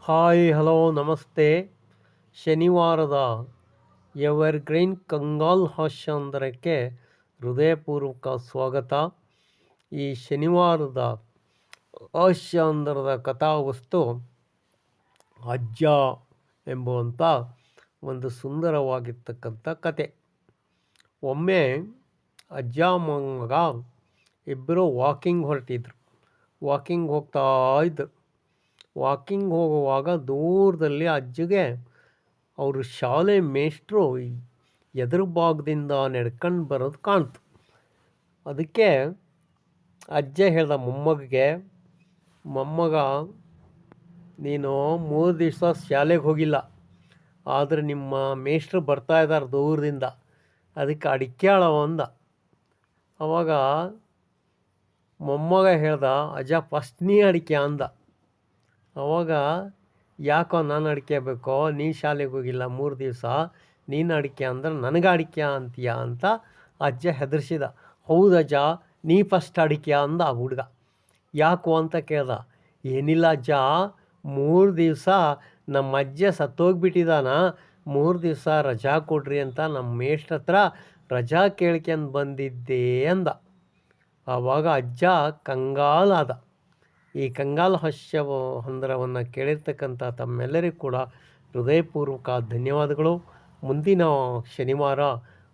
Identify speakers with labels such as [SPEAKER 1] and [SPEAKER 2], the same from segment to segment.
[SPEAKER 1] Hi hello ನಮಸ್ತೆ. ಶನಿವಾರದ evergreen ಕಂಗಾಲ್ ಹಾಸ್ಯಾಂತರಕ್ಕೆ ಹೃದಯಪೂರ್ವಕ ಸ್ವಾಗತ. ಈ ಶನಿವಾರದ ಹಾಸ್ಯಾಂತರದ ಕಥಾವಸ್ತು ಅಜ್ಜ ಎಂಬುವಂಥ ಒಂದು ಸುಂದರವಾಗಿರ್ತಕ್ಕಂಥ ಕತೆ. ಒಮ್ಮೆ ಅಜ್ಜ ಮಗ ಇಬ್ಬರು ವಾಕಿಂಗ್ ಹೊರಟಿದ್ರು. ವಾಕಿಂಗ್ ಹೋಗ್ತಾ ಇದ್ದರು. ವಾಕಿಂಗ್ ಹೋಗುವಾಗ ದೂರದಲ್ಲಿ ಅಜ್ಜಿಗೆ ಅವರು ಶಾಲೆ ಮೇಷ್ಟ್ರು ಎದುರು ಭಾಗದಿಂದ ನಡ್ಕೊಂಡು ಬರೋದು ಕಾಣ್ತು. ಅದಕ್ಕೆ ಅಜ್ಜ ಹೇಳ್ದ ಮೊಮ್ಮಗಗೆ, ಮೊಮ್ಮಗ ನೀನು 3 ದಿವಸ ಶಾಲೆಗೆ ಹೋಗಿಲ್ಲ, ಆದರೆ ನಿಮ್ಮ ಮೇಷ್ಟ್ರು ಬರ್ತಾ ಇದ್ದಾರೆ ದೂರದಿಂದ, ಅದಕ್ಕೆ ಅಡಿಕೆ ಆಳವ ಅಂದ. ಅವಾಗ ಮೊಮ್ಮಗ ಹೇಳ್ದ, ಅಜ್ಜ ಫಸ್ಟ್ ನೀ ಅಡಿಕೆ ಅಂದ. ಅವಾಗ ಯಾಕೋ ನಾನು ಅಡಿಕೆ ಬೇಕೋ, ನೀ ಶಾಲೆಗೆ ಹೋಗಿಲ್ಲ 3 ದಿವಸ, ನೀನು ಅಡಿಕೆ ಅಂದ್ರೆ ನನಗೆ ಅಡಿಕೆ ಅಂತೀಯ ಅಂತ ಅಜ್ಜ ಹೆದರ್ಸಿದ. ಹೌದಜ್ಜ, ನೀ ಫಸ್ಟ್ ಅಡಿಕೆ ಅಂದ ಆ ಹುಡುಗ. ಯಾಕೋ ಅಂತ ಕೇಳ್ದ. ಏನಿಲ್ಲ ಅಜ್ಜ, 3 ದಿವಸ ನಮ್ಮ ಅಜ್ಜ ಸತ್ತೋಗ್ಬಿಟ್ಟಿದ್ದಾನ, 3 ದಿವಸ ರಜಾ ಕೊಡ್ರಿ ಅಂತ ನಮ್ಮ ಮೇಷ್ಟ್ರ ಹತ್ರ ರಜಾ ಕೇಳ್ಕೊಂಡು ಬಂದಿದ್ದೆ ಅಂದ. ಆವಾಗ ಅಜ್ಜ ಕಂಗಾಲಾದ. ಈ ಕಂಗಾಲ ಹಾಸ್ಯ ಹಂದರವನ್ನು ಕೇಳಿರ್ತಕ್ಕಂಥ ತಮ್ಮೆಲ್ಲರಿಗೂ ಕೂಡ ಹೃದಯಪೂರ್ವಕ ಧನ್ಯವಾದಗಳು. ಮುಂದಿನ ಶನಿವಾರ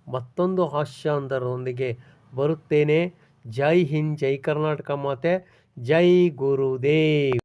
[SPEAKER 1] ಮತ್ತೊಂದು ಹಾಸ್ಯ ಹಂದರದೊಂದಿಗೆ ಬರುತ್ತೇನೆ. ಜೈ ಹಿಂದ್, ಜೈ ಕರ್ನಾಟಕ ಮಾತೆ, ಜೈ ಗುರುದೇವ್.